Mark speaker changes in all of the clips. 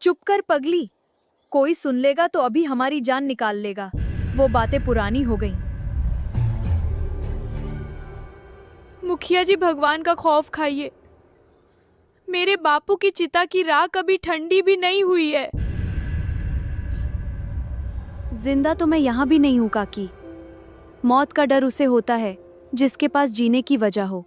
Speaker 1: चुप कर पगली। कोई सुन लेगा तो अभी हमारी जान निकाल लेगा। वो बातें पुरानी हो गईं।
Speaker 2: मुखिया जी, भगवान का खौफ खाइए। मेरे बापू की चिता की राख कभी ठंडी भी नहीं हुई है।
Speaker 3: जिंदा तो मैं यहाँ भी नहीं हूँ काकी। मौत का डर उसे होता है जिसके पास जीने की वजह हो।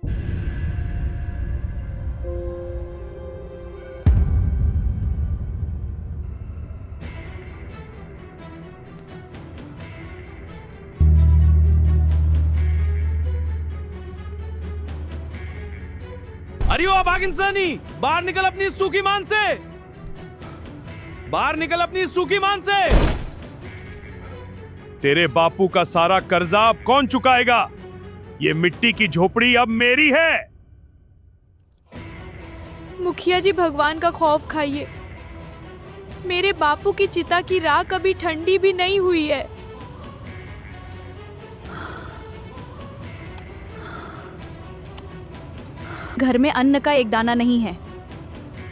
Speaker 4: अरे ओ अभाग इंसानी, बाहर निकल अपनी सूखी मान से। बाहर निकल अपनी सूखी मान से। तेरे बापू का सारा कर्जा अब कौन चुकाएगा? ये मिट्टी की झोपड़ी अब मेरी है।
Speaker 2: मुखिया जी, भगवान का खौफ खाइए। मेरे बापू की चिता की राख कभी ठंडी भी नहीं हुई है।
Speaker 3: घर में अन्न का एक दाना नहीं है।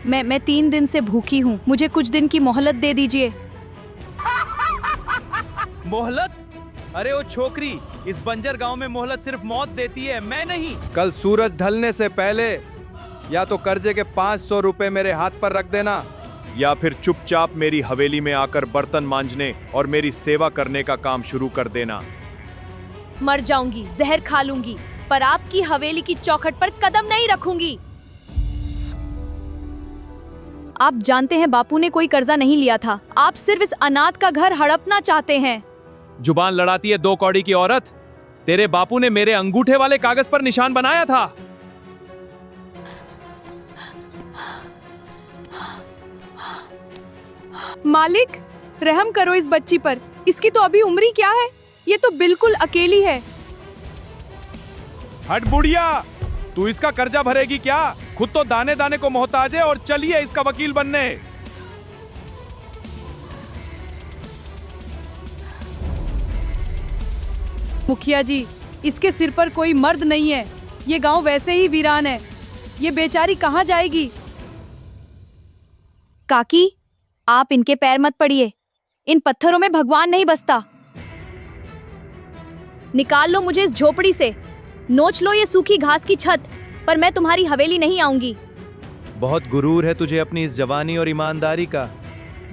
Speaker 3: मैं 3 दिन से भूखी हूँ। मुझे कुछ दिन की मोहलत दे दीजिए।
Speaker 4: मोहलत? अरे ओ छोकरी, इस बंजर गांव में मोहलत सिर्फ मौत देती है, मैं नहीं।
Speaker 5: कल सूरज ढलने से पहले या तो कर्जे के 500 रुपए मेरे हाथ पर रख देना, या फिर चुपचाप मेरी हवेली में आकर बर्तन मांजने और मेरी सेवा करने का काम शुरू कर देना।
Speaker 3: मर जाऊंगी, जहर खा लूंगी, पर आपकी हवेली की चौखट पर कदम नहीं रखूंगी। आप जानते हैं बापू ने कोई कर्जा नहीं लिया था। आप सिर्फ इस अनाथ का घर हड़पना चाहते हैं।
Speaker 4: जुबान लड़ाती है 2 कौड़ी की औरत। तेरे बापू ने मेरे अंगूठे वाले कागज पर निशान बनाया था।
Speaker 2: मालिक, रहम करो इस बच्ची पर। इसकी तो अभी उम्र ही क्या है। ये तो बिल्कुल अकेली है।
Speaker 4: हट बुढ़िया, तू इसका कर्जा भरेगी क्या? खुद तो दाने दाने को मोहताज है और चलिए इसका वकील बनने।
Speaker 1: मुखिया जी, इसके सिर पर कोई मर्द नहीं है। ये गांव वैसे ही वीरान है। ये बेचारी कहाँ जाएगी?
Speaker 3: काकी, आप इनके पैर मत पड़िए। इन पत्थरों में भगवान नहीं बसता। निकाल लो मुझे इस झोपड़ी से। नोच लो ये सूखी घास की छत, पर मैं तुम्हारी हवेली नहीं आऊंगी।
Speaker 5: बहुत गुरूर है तुझे अपनी इस जवानी और ईमानदारी का।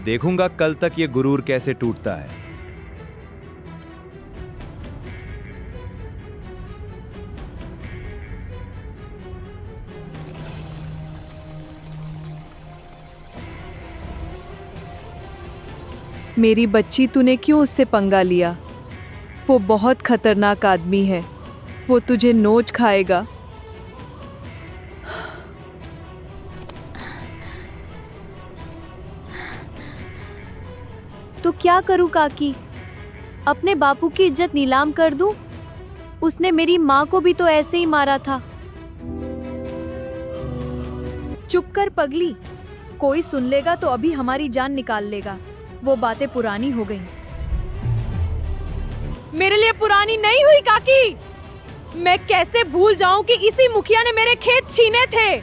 Speaker 5: देखूंगा कल तक ये गुरूर कैसे टूटता है।
Speaker 1: मेरी बच्ची, तूने क्यों उससे पंगा लिया? वो बहुत खतरनाक आदमी है। वो तुझे नोच खाएगा।
Speaker 3: तो क्या करूं काकी? अपने बापू की इज्जत नीलाम कर दूं? उसने मेरी माँ को भी तो ऐसे ही मारा था।
Speaker 1: चुप कर पगली। कोई सुन लेगा तो अभी हमारी जान निकाल लेगा। वो बातें पुरानी हो गईं।
Speaker 2: मेरे लिए पुरानी नहीं हुई काकी। मैं कैसे भूल जाऊं कि इसी मुखिया ने मेरे खेत छीने थे।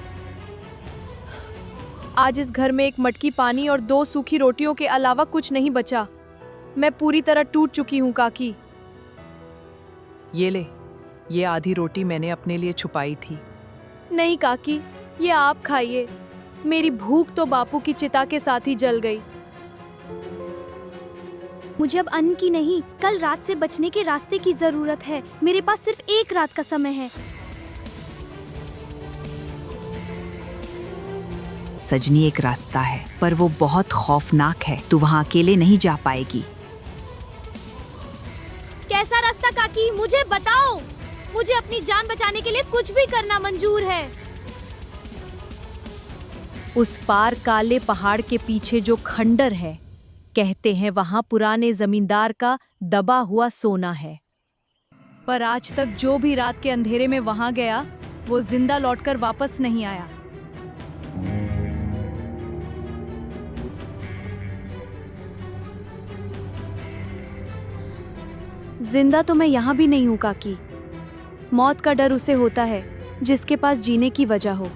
Speaker 1: आज इस घर में एक मटकी पानी और 2 सूखी रोटियों के अलावा कुछ नहीं बचा। मैं पूरी तरह टूट चुकी हूँ काकी।
Speaker 6: ये ले, ये आधी रोटी मैंने अपने लिए छुपाई थी।
Speaker 3: नहीं काकी, ये आप खाइए। मेरी भूख तो बापू की चिता के साथ ही जल गई। मुझे अब अन्न की नहीं, कल रात से बचने के रास्ते की जरूरत है। मेरे पास सिर्फ 1 रात का समय है।
Speaker 6: सजनी, एक रास्ता है, पर वो बहुत खौफनाक है। तू वहाँ अकेले नहीं जा पाएगी।
Speaker 3: कैसा रास्ता काकी? मुझे बताओ। मुझे अपनी जान बचाने के लिए कुछ भी करना मंजूर है।
Speaker 1: उस पार काले पहाड़ के पीछे जो खंडर है, कहते हैं वहां पुराने जमींदार का दबा हुआ सोना है। पर आज तक जो भी रात के अंधेरे में वहां गया, वो जिंदा लौटकर वापस नहीं आया।
Speaker 3: जिंदा तो मैं यहाँ भी नहीं हूँ काकी। मौत का डर उसे होता है जिसके पास जीने की वजह हो।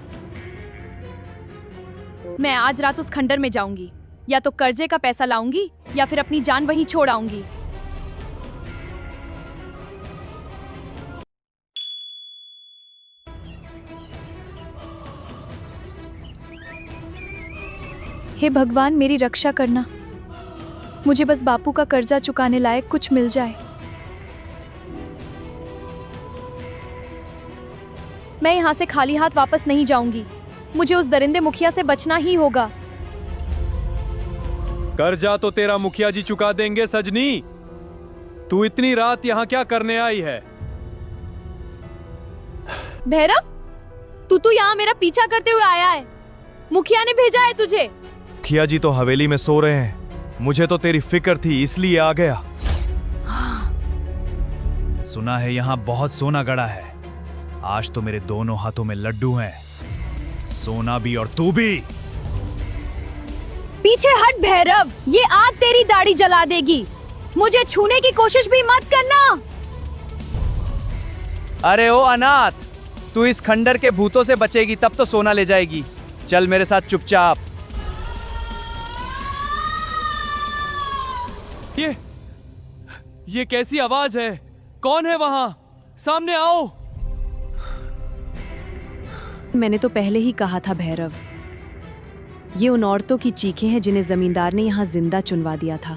Speaker 1: मैं आज रात उस खंडर में जाऊंगी। या तो कर्जे का पैसा लाऊंगी या फिर अपनी जान वहीं छोड़ आऊंगी।
Speaker 2: हे भगवान, मेरी रक्षा करना। मुझे बस बापू का कर्जा चुकाने लायक कुछ मिल जाए।
Speaker 1: मैं यहाँ से खाली हाथ वापस नहीं जाऊंगी। मुझे उस दरिंदे मुखिया से बचना ही होगा।
Speaker 4: कर्जा तो तेरा मुखिया जी चुका देंगे सजनी। तू इतनी रात यहाँ क्या करने आई है?
Speaker 2: भैरव, तू यहाँ मेरा पीछा करते हुए आया है। मुखिया ने भेजा है तुझे।
Speaker 4: मुखिया जी तो हवेली में सो रहे हैं। मुझे तो तेरी फिक्र थी इसलिए आ गया। सुना है यहाँ बहुत सोना गड़ा है। आज तो मेरे दोनों हाथों में लड्डू हैं, सोना भी और तू भी।
Speaker 2: पीछे हट भैरव, ये आग तेरी दाढ़ी जला देगी। मुझे छूने की कोशिश भी मत करना।
Speaker 7: अरे ओ अनाथ, तू इस खंडर के भूतों से बचेगी तब तो सोना ले जाएगी। चल मेरे साथ चुपचाप।
Speaker 4: ये कैसी आवाज है? कौन है वहां? सामने आओ।
Speaker 1: मैंने तो पहले ही कहा था भैरव, ये उन औरतों की चीखें हैं जिन्हें जमींदार ने यहाँ जिंदा चुनवा दिया था।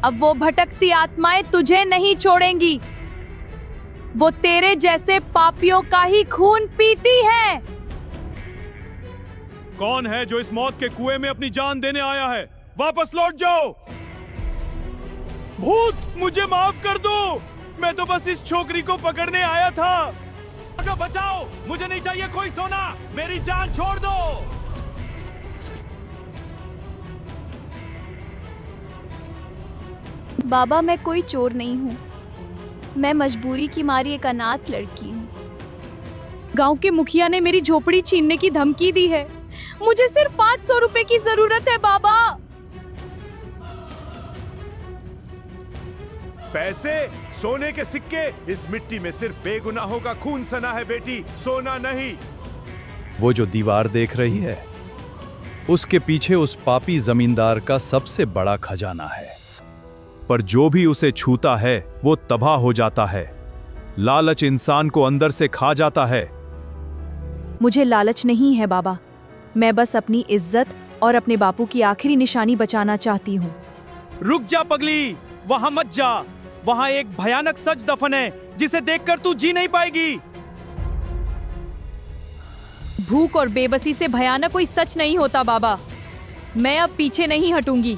Speaker 1: अब वो भटकती आत्माएं तुझे नहीं छोड़ेंगी। वो तेरे जैसे पापियों का ही खून पीती है।
Speaker 4: कौन है जो इस मौत के कुएं में अपनी जान देने आया है? वापस लौट जाओ। भूत, मुझे माफ कर दो। मैं तो बस इस छोकरी को पकड़ने आया था। अगर बचाओ, मुझे नहीं चाहिए कोई सोना। मेरी जान छोड़ दो।
Speaker 2: बाबा, मैं कोई चोर नहीं हूँ। मैं मजबूरी की मारी एक अनाथ लड़की हूँ।
Speaker 1: गांव के मुखिया ने मेरी झोपड़ी छीनने की धमकी दी है। मुझे सिर्फ 500 रुपए की जरूरत है बाबा।
Speaker 5: पैसे? सोने के सिक्के? इस मिट्टी में सिर्फ बेगुनाहों का खून सना है बेटी, सोना नहीं।
Speaker 4: वो जो दीवार देख रही है, उसके पीछे उस पापी जमींदार का सबसे बड़ा खजाना है। पर जो भी उसे छूता है वो तबाह हो जाता है। लालच इंसान को अंदर से खा जाता है।
Speaker 1: मुझे लालच नहीं है बाबा। मैं बस अपनी इज्जत और अपने बापू की आखिरी निशानी बचाना चाहती हूँ।
Speaker 4: रुक जा पगली, वहां मत जा। वहां एक भयानक सच दफन है जिसे देखकर तू जी नहीं पाएगी।
Speaker 1: भूख और बेबसी से भयानक कोई सच नहीं होता बाबा। मैं अब पीछे नहीं हटूंगी।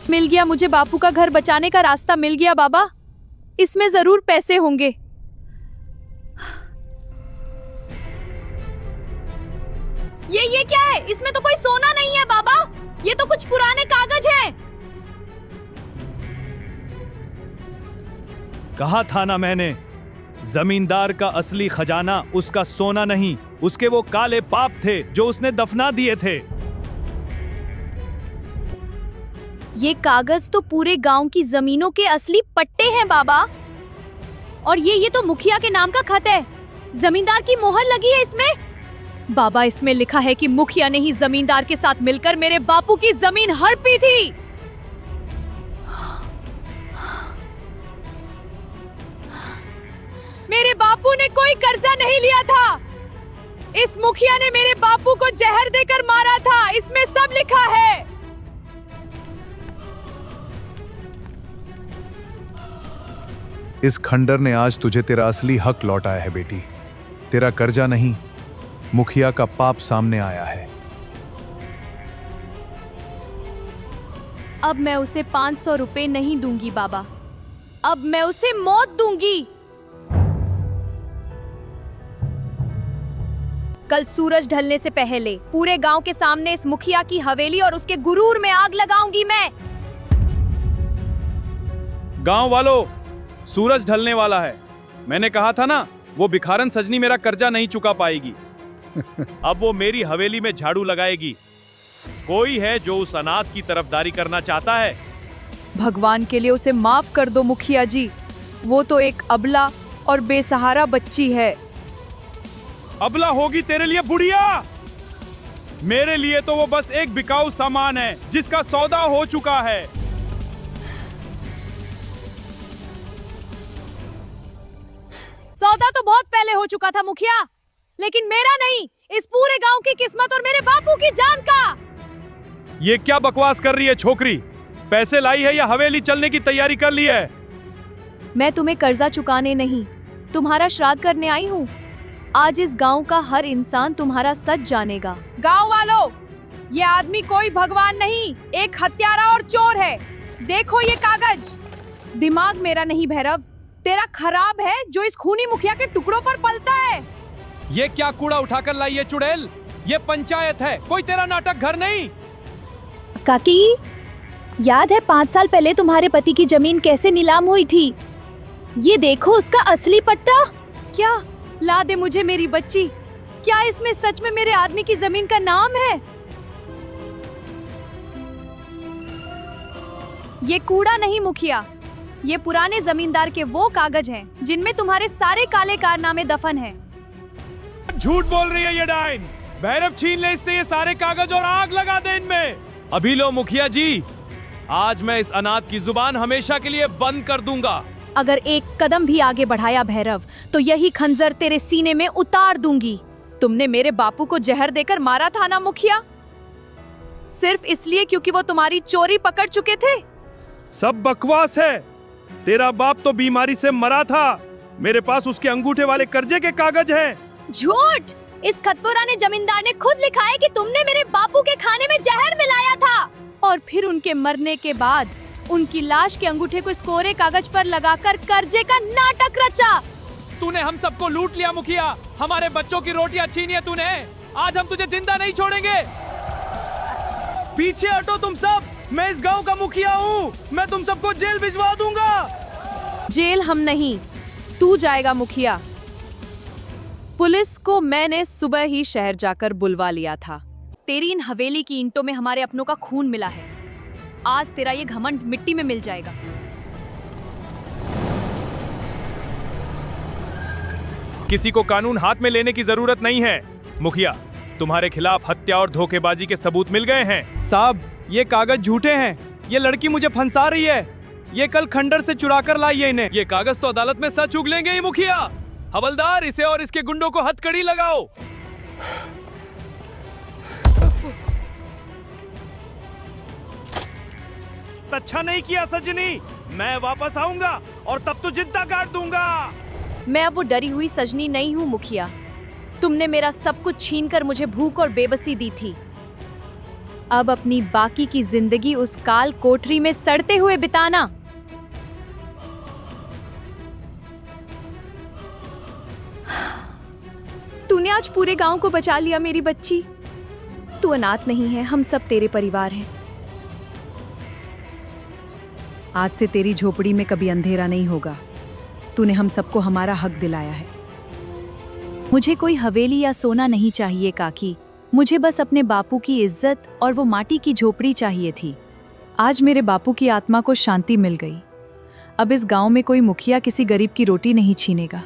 Speaker 2: मिल गया, मुझे बापू का घर बचाने का रास्ता मिल गया बाबा। इसमें जरूर पैसे होंगे।
Speaker 1: ये क्या है? इसमें तो कोई सोना नहीं है बाबा। ये तो कुछ पुराने कागज हैं।
Speaker 4: कहा था ना मैंने, जमींदार का असली खजाना उसका सोना नहीं, उसके वो काले पाप थे जो उसने दफना दिए थे।
Speaker 2: ये कागज तो पूरे गांव की जमीनों के असली पट्टे हैं बाबा। और ये तो मुखिया के नाम का खत है। जमींदार की मोहर लगी है इसमें।
Speaker 1: बाबा, इसमें लिखा है कि मुखिया ने ही जमींदार के साथ मिलकर मेरे बापू की जमीन हड़पी थी। मेरे बापू ने कोई कर्जा नहीं लिया था। इस मुखिया ने मेरे बापू को जहर देकर मारा था। इसमें सब लिखा है।
Speaker 5: इस खंडर ने आज तुझे तेरा असली हक लौटाया है बेटी। तेरा कर्जा नहीं, मुखिया का पाप सामने आया है।
Speaker 1: अब मैं उसे 500 रुपए नहीं दूंगी बाबा। अब मैं उसे मौत दूंगी। कल सूरज ढलने से पहले पूरे गांव के सामने इस मुखिया की हवेली और उसके गुरूर में आग लगाऊंगी मैं।
Speaker 4: गांव वालों, सूरज ढलने वाला है। मैंने कहा था ना, वो भिखारन सजनी मेरा कर्जा नहीं चुका पाएगी। अब वो मेरी हवेली में झाड़ू लगाएगी। कोई है जो उस अनाथ की तरफदारी करना चाहता है?
Speaker 3: भगवान के लिए उसे माफ कर दो मुखिया जी, वो तो एक अबला और बेसहारा बच्ची है।
Speaker 4: अबला होगी तेरे लिए बुढ़िया? मेरे लिए तो वो बस एक बिकाऊ सामान है जिसका सौदा हो चुका है।
Speaker 2: सौदा तो बहुत पहले हो चुका था मुखिया, लेकिन मेरा नहीं, इस पूरे गांव की किस्मत और मेरे बापू की जान का।
Speaker 4: ये क्या बकवास कर रही है छोकरी? पैसे लाई है या हवेली चलने की तैयारी कर ली है?
Speaker 3: मैं तुम्हें कर्जा चुकाने नहीं, तुम्हारा श्राद्ध करने आई हूँ। आज इस गांव का हर इंसान तुम्हारा सच जानेगा।
Speaker 1: गांव वालों, ये आदमी कोई भगवान नहीं, एक हत्यारा और चोर है। देखो ये कागज। दिमाग मेरा नहीं भैरव, तेरा खराब है जो इस खूनी मुखिया के टुकड़ों पर पलता है।
Speaker 4: ये क्या कूड़ा उठाकर लाई है चुड़ैल? ये पंचायत है, कोई तेरा नाटक घर नहीं।
Speaker 3: काकी, याद है 5 साल पहले तुम्हारे पति की जमीन कैसे नीलाम हुई थी? ये देखो उसका असली पट्टा।
Speaker 1: क्या? ला दे मुझे मेरी बच्ची। क्या इसमें सच में मेरे आदमी की जमीन का नाम है?
Speaker 2: ये कूड़ा नहीं मुखिया, ये पुराने जमींदार के वो कागज हैं जिनमें तुम्हारे सारे काले कारनामे दफन हैं।
Speaker 4: झूठ बोल रही है ये डाइन। भैरव छीन ले इससे ये सारे कागज और आग लगा दे इनमें। अभी लो मुखिया जी, आज मैं इस अनाथ की जुबान हमेशा के लिए बंद कर दूंगा।
Speaker 1: अगर एक कदम भी आगे बढ़ाया भैरव, तो यही खंजर तेरे सीने में उतार दूंगी।
Speaker 2: तुमने मेरे बापू को जहर देकर मारा था ना मुखिया, सिर्फ इसलिए क्योंकि वो तुम्हारी चोरी पकड़ चुके थे।
Speaker 4: सब बकवास है। तेरा बाप तो बीमारी से मरा था। मेरे पास उसके अंगूठे वाले कर्जे के कागज हैं।
Speaker 2: झूठ! इस खतपुराने जमींदार ने खुद लिखा है कि तुमने मेरे बापू के खाने में जहर मिलाया था,
Speaker 1: और फिर उनके मरने के बाद उनकी लाश के अंगूठे को इस कोरे कागज पर लगाकर कर्जे का नाटक रचा।
Speaker 7: तूने हम सबको लूट लिया मुखिया, हमारे बच्चों की रोटियां छीनी है तूने। आज हम तुझे जिंदा नहीं छोड़ेंगे।
Speaker 5: पीछे हटो तुम सब, मैं इस गांव का मुखिया हूँ। मैं तुम सबको जेल भिजवा दूंगा।
Speaker 1: जेल हम नहीं, तू जाएगा मुखिया। पुलिस को मैंने सुबह ही शहर जाकर बुलवा लिया था। तेरी इन हवेली की ईंटों में हमारे अपनों का खून मिला है। आज तेरा ये घमंड मिट्टी में मिल जाएगा।
Speaker 4: किसी को कानून हाथ में लेने की जरूरत नहीं है। मुखिया, तुम्हारे खिलाफ हत्या और धोखेबाजी के सबूत मिल गए हैं।
Speaker 7: साहब, ये कागज झूठे हैं। ये लड़की मुझे फंसा रही है। ये कल खंडर से चुरा कर लाई है इन्हें।
Speaker 4: ये कागज तो अदालत में सच उगलेंगे ही मुखिया। हवलदार, इसे और इसके गुंडों को हथकड़ी लगाओ। अच्छा नहीं किया सजनी, मैं वापस आऊंगा और तब तो जिंदा काट दूंगा।
Speaker 3: मैं अब वो डरी हुई सजनी नहीं हूँ मुखिया। तुमने मेरा सब कुछ छीनकर मुझे भूख और बेबसी दी थी। अब अपनी बाकी की जिंदगी उस काल कोठरी में सड़ते हुए बिताना।
Speaker 1: तूने आज पूरे गांव को बचा लिया मेरी बच्ची। तू अनाथ नहीं है, हम सब तेरे परिवार हैं। आज से तेरी झोपड़ी में कभी अंधेरा नहीं होगा। तूने हम सबको हमारा हक दिलाया है।
Speaker 3: मुझे कोई हवेली या सोना नहीं चाहिए काकी, मुझे बस अपने बापू की इज्जत और वो माटी की झोपड़ी चाहिए थी। आज मेरे बापू की आत्मा को शांति मिल गई। अब इस गांव में कोई मुखिया किसी गरीब की रोटी नहीं छीनेगा।